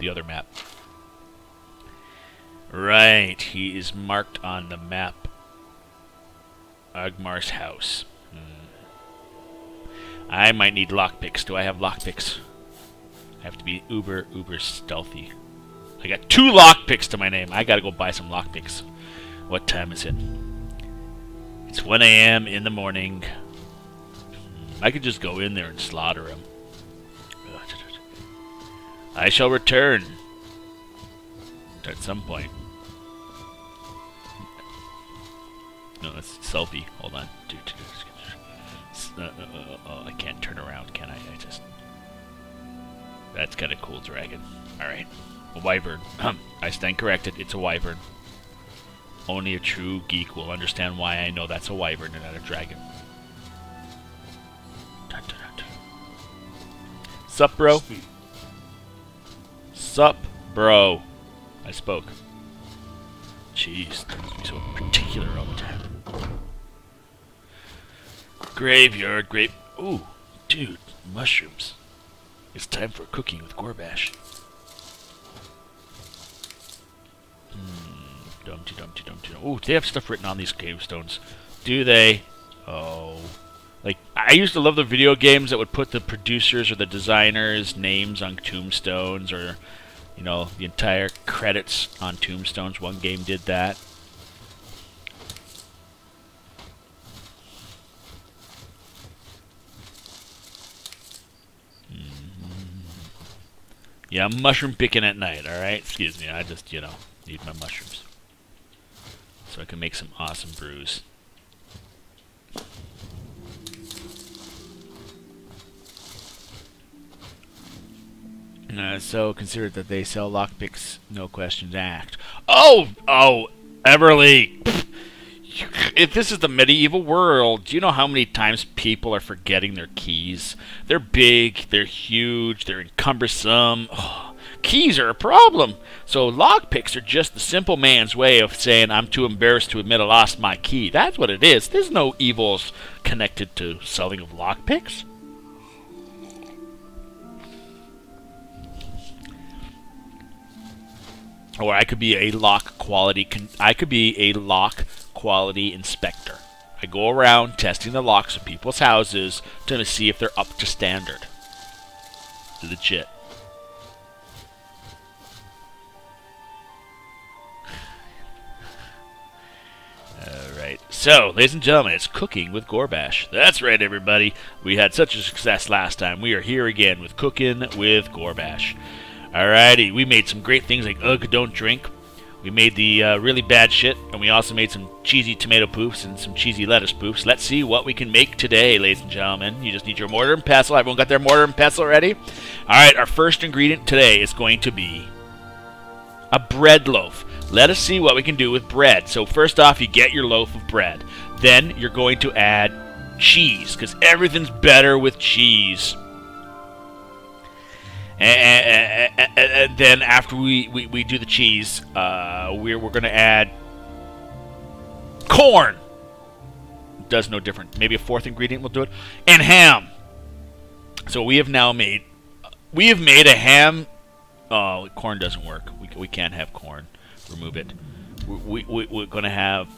the other map. Right, he is marked on the map. Agmar's house. I might need lockpicks. Do I have lockpicks? I have to be uber stealthy. I got 2 lockpicks to my name. I gotta go buy some lockpicks. What time is it? It's 1 a.m. in the morning. I could just go in there and slaughter him. I shall return. At some point. No, that's selfie. Hold on. Oh, I can't turn around, can I? That's kind of cool, dragon. Alright. A wyvern. I stand corrected. It's a wyvern. Only a true geek will understand why I know that's a wyvern and not a dragon. Sup, bro? Sup, bro? I spoke. Jeez, don't be so particular all the time. Graveyard, grape. Ooh, dude, mushrooms. It's time for cooking with Gorbash. Dumpty. Oh, they have stuff written on these gravestones. Do they? Oh. Like, I used to love the video games that would put the producers or the designers' names on tombstones, or, you know, the entire credits on tombstones. One game did that. Yeah, I'm mushroom picking at night, alright? Excuse me, I just, you know, need my mushrooms. So I can make some awesome brews. So consider that they sell lockpicks, no questions asked. Oh, Everly! If this is the medieval world, do you know how many times people are forgetting their keys? They're big, they're huge, they're cumbersome. Oh, keys are a problem. So lockpicks are just the simple man's way of saying, I'm too embarrassed to admit I lost my key. That's what it is. There's no evils connected to selling of lockpicks. Or I could be a lock quality inspector. I go around testing the locks of people's houses to see if they're up to standard. Legit. Alright, so, ladies and gentlemen, it's Cooking with Gorbash. That's right, everybody. We had such a success last time. We are here again with Cooking with Gorbash. Alrighty, we made some great things like Ugh, Don't Drink. We made the really bad shit, and we also made some cheesy tomato poofs and some cheesy lettuce poofs. Let's see what we can make today, ladies and gentlemen. You just need your mortar and pestle. Everyone got their mortar and pestle ready? Alright, our first ingredient today is going to be a bread loaf. Let us see what we can do with bread. So first off, you get your loaf of bread. Then you're going to add cheese, because everything's better with cheese. And then after we do the cheese, we're going to add corn. Does no different. Maybe a fourth ingredient will do it. And ham. So we have now made a ham. Oh, corn doesn't work. We can't have corn. Remove it. We're going to have.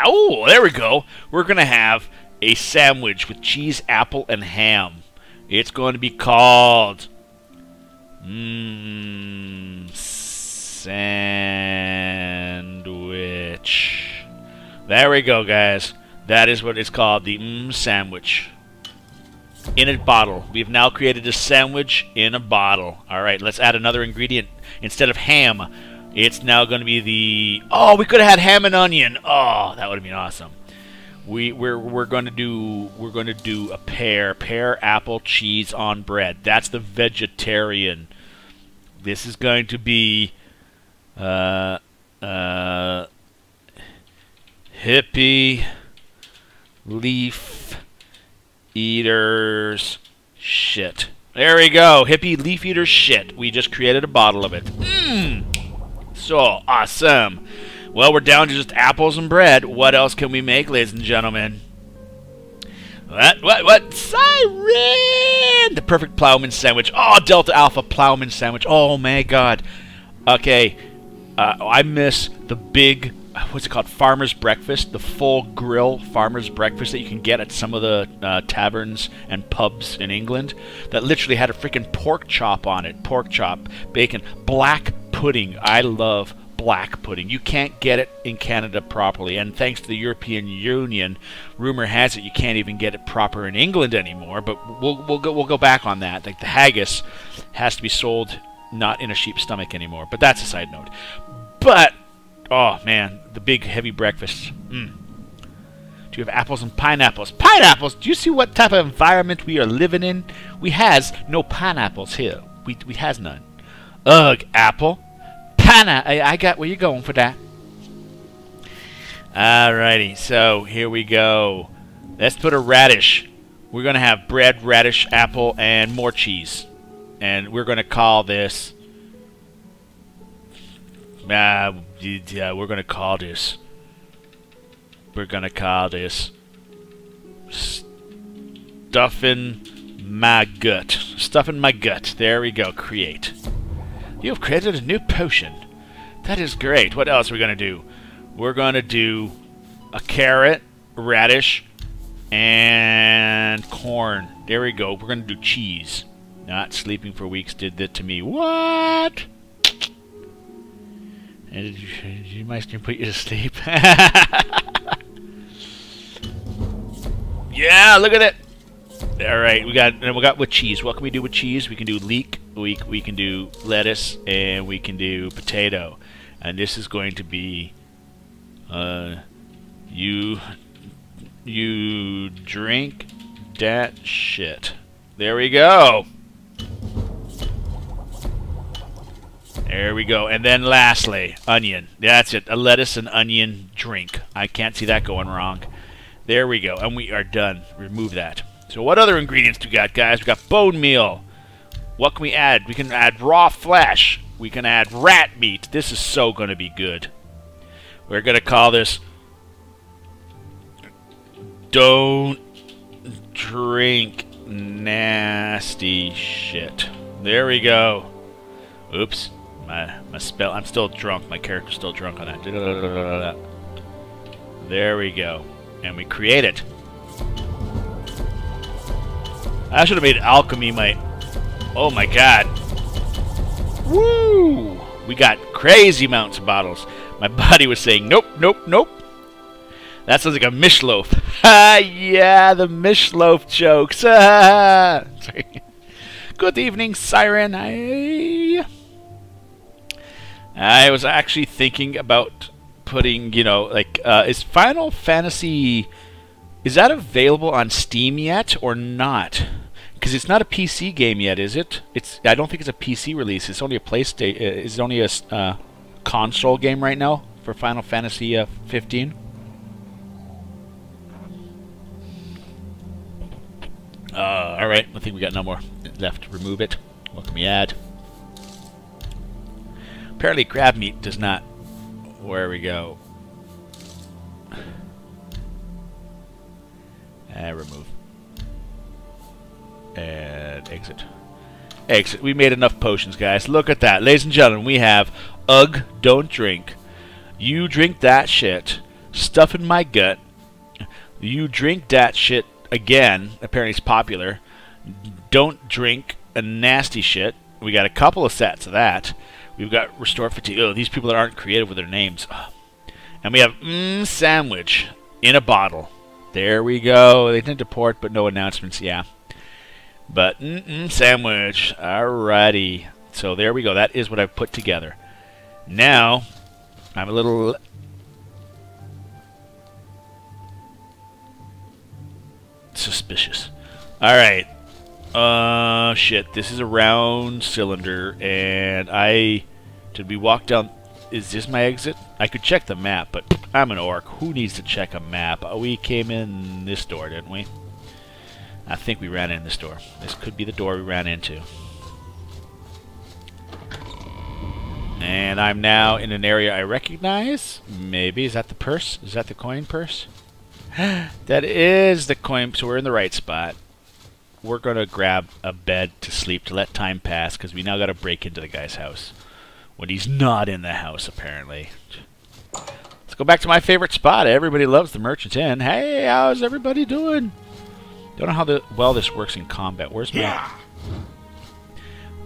Oh, there we go. We're going to have a sandwich with cheese, apple, and ham. It's going to be called sandwich. There we go, guys. That is what it's called, the sandwich. In a bottle. We've now created a sandwich in a bottle. Alright, let's add another ingredient. Instead of ham, it's now going to be the... Oh, we could have had ham and onion. Oh, that would have been awesome. We're going to do a pear apple cheese on bread. That's the vegetarian. This is going to be hippie leaf eaters shit. There we go. Hippie leaf eaters shit. We just created a bottle of it. So awesome. Well, we're down to just apples and bread. What else can we make, ladies and gentlemen? What? Siren! The perfect plowman sandwich. Oh, Delta Alpha plowman sandwich. Oh, my God. Okay. I miss the big, what's it called? Farmer's breakfast. The full grill farmer's breakfast that you can get at some of the taverns and pubs in England. That literally had a freaking pork chop on it. Pork chop, bacon, black pudding. I love black pudding. You can't get it in Canada properly, and thanks to the European Union, rumor has it you can't even get it proper in England anymore. But we'll go back on that. Like the haggis has to be sold not in a sheep's stomach anymore. But that's a side note. But oh man, the big heavy breakfast. Do you have apples and pineapples? Pineapples? Do you see what type of environment we are living in? We has no pineapples here. We has none. Ugh, apple. I got where you're going for that. Alrighty, so here we go. Let's put a radish. We're going to have bread, radish, apple, and more cheese. And we're going to call this... we're going to call this... Stuffing my gut. Stuffing my gut. There we go. Create. You have created a new potion. That is great. What else are we going to do? We're going to do a carrot, radish, and corn. There we go. We're going to do cheese. Not sleeping for weeks did that to me. What? And did my stream put you to sleep? Yeah, look at it. All right, we got with cheese. What can we do with cheese? We can do leek. We can do lettuce, and we can do potato. And this is going to be you drink that shit. There we go. There we go. And then lastly, onion. That's it. A lettuce and onion drink. I can't see that going wrong. There we go. And we are done. Remove that. So what other ingredients do we got, guys? We got bone meal. What can we add? We can add raw flesh. We can add rat meat. This is so going to be good. We're going to call this Don't Drink Nasty Shit. There we go. Oops. My spell. I'm still drunk. My character's still drunk on that. There we go. And we create it. I should have made alchemy my... Oh my god. Woo! We got crazy amounts of bottles. My body was saying, nope, nope, nope. That sounds like a mishloaf. Ha! Yeah, the mishloaf jokes. Sorry. Good evening, Siren. I was actually thinking about putting, you know, like, is Final Fantasy... Is that available on Steam yet or not? Because it's not a PC game yet, is it? I don't think it's a PC release. It's only a PlayStation. It's only a console game right now for Final Fantasy 15. All right. I think we got no more left. Remove it. What can we add? Apparently, crab meat does not. Where we go. Remove. And exit. Exit. We made enough potions, guys. Look at that. Ladies and gentlemen, we have Ugh, don't drink. You drink that shit. Stuff in my gut. You drink that shit again. Apparently it's popular. Don't drink a nasty shit. We got a couple of sets of that. We've got Restore Fatigue. Oh, these people that aren't creative with their names. And we have Sandwich in a bottle. There we go. They tend to port, but no announcements. Yeah. But Sandwich. Alrighty. So there we go. That is what I've put together. Now, I'm a little... suspicious. Alright. Shit. This is a round cylinder, and did we walk down... Is this my exit? I could check the map, but I'm an orc. Who needs to check a map? We came in this door, didn't we? I think we ran in this door. This could be the door we ran into. And I'm now in an area I recognize. Maybe. Is that the purse? Is that the coin purse? That is the coin, so we're in the right spot. We're going to grab a bed to sleep to let time pass, because we now got to break into the guy's house. When he's not in the house, apparently. Let's go back to my favorite spot. Everybody loves the Merchant's Inn. Hey, how's everybody doing? Don't know how well this works in combat. Where's my...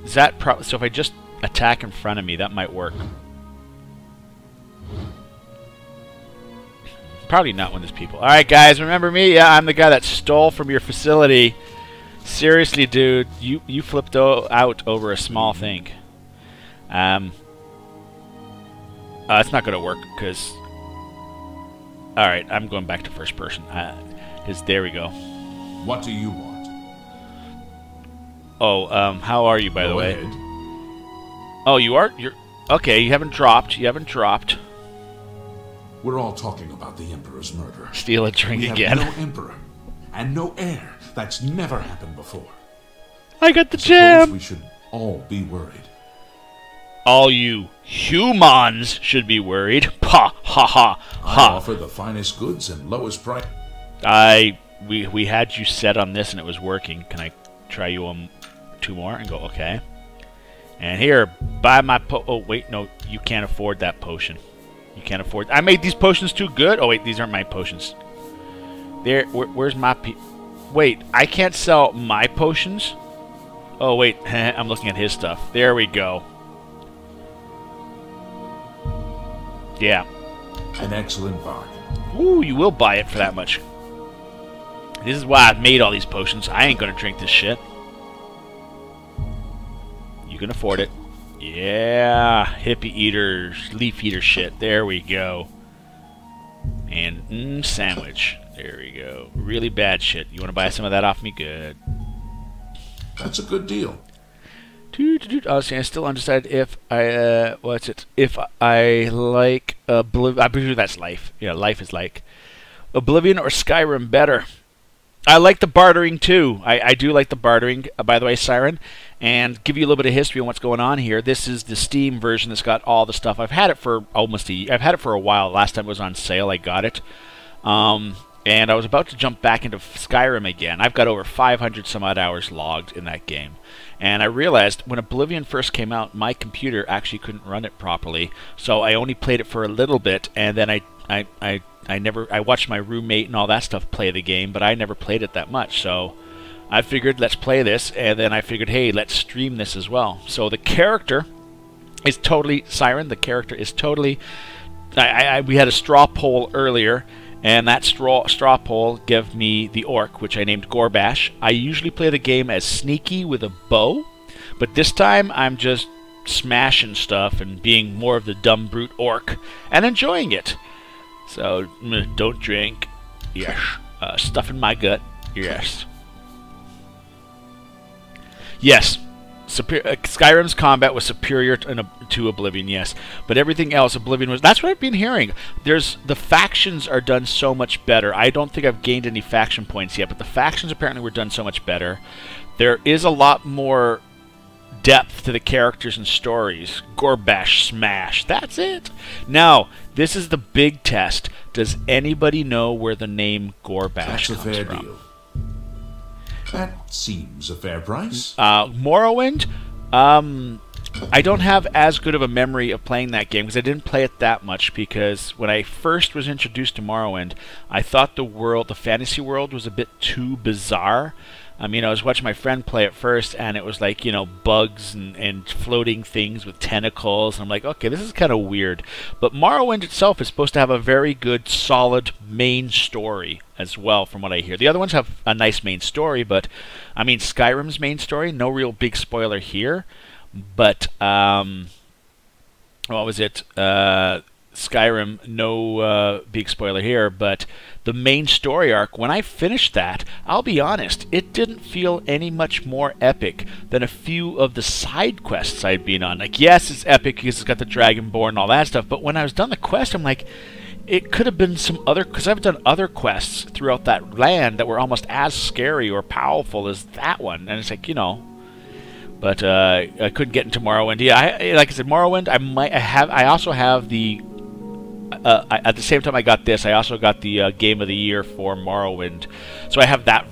Is that so if I just attack in front of me, that might work. Probably not when there's people. Alright, guys, remember me? Yeah, I'm the guy that stole from your facility. Seriously, dude, you flipped out over a small thing. It's not going to work, because... Alright, I'm going back to first person. There we go. What do you want? Oh, how are you, by the way? Ahead. Oh, you're... Okay, you haven't dropped. You haven't dropped. We're all talking about the Emperor's murder. Steal a drink we again. have no Emperor and no heir. That's never happened before. I got the Suppose jam! we should all be worried. All you humans should be worried. Ha ha ha I ha. offer the finest goods and lowest price. We had you set on this and it was working. Can I try you 2 more and go okay? And here, buy my oh wait, no, you can't afford that potion. You can't afford. I made these potions too good. Oh wait, these aren't my potions. Where's my Wait, I can't sell my potions? Oh wait, I'm looking at his stuff. There we go. Yeah. An excellent bargain. Ooh, you will buy it for that much. This is why I've made all these potions. I ain't gonna drink this shit. You can afford it. Yeah, hippie eaters, leaf eater shit. There we go. And sandwich. There we go. Really bad shit. You want to buy some of that off me? Good. That's a good deal. Honestly, I'm still undecided if I if I like Oblivion. I believe that's Life. Yeah, Life is like Oblivion or Skyrim better. I like the bartering too. I do like the bartering, by the way, Siren. And give you a little bit of history on what's going on here. This is the Steam version that's got all the stuff. I've had it for almost I've had it for a while. Last time it was on sale, I got it. And I was about to jump back into Skyrim again. I've got over 500 some odd hours logged in that game. And I realized when Oblivion first came out, my computer actually couldn't run it properly. So I only played it for a little bit, and then I watched my roommate and all that stuff play the game, but I never played it that much. So I figured, let's play this, and then I figured, hey, let's stream this as well. So the character is totally Siren. The character is totally. We had a straw poll earlier, and that straw poll gave me the orc, which I named Gorbash. I usually play the game as Sneaky with a bow, but this time I'm just smashing stuff and being more of the dumb brute orc and enjoying it. So don't drink. Yes. Stuff in my gut. Yes. Yes, Skyrim's combat was superior to Oblivion, yes. But everything else, Oblivion was... That's what I've been hearing. The factions are done so much better. I don't think I've gained any faction points yet, but the factions apparently were done so much better. There is a lot more depth to the characters and stories. Gorbash smash. That's it. Now, this is the big test. Does anybody know where the name Gorbash comes from? That's a fair deal. That seems a fair price. Morrowind, I don't have as good of a memory of playing that game because I didn't play it that much, because when I first was introduced to Morrowind, I thought the fantasy world was a bit too bizarre. I mean, I was watching my friend play it first, and it was like, you know, bugs and floating things with tentacles. And I'm like, okay, this is kind of weird. But Morrowind itself is supposed to have a very good, solid main story as well, from what I hear. The other ones have a nice main story, but, I mean, Skyrim's main story, no real big spoiler here. But, what was it? Skyrim, no big spoiler here, but the main story arc, when I finished that, I'll be honest, it didn't feel any much more epic than a few of the side quests I'd been on. Like, yes, it's epic because it's got the Dragonborn and all that stuff, but when I was done the quest, I'm like, it could have been some other, because I've done other quests throughout that land that were almost as scary or powerful as that one, and it's like, you know. But I couldn't get into Morrowind. Yeah, like I said, Morrowind. I also have the at the same time I got this, I also got the Game of the Year for Morrowind. So I have that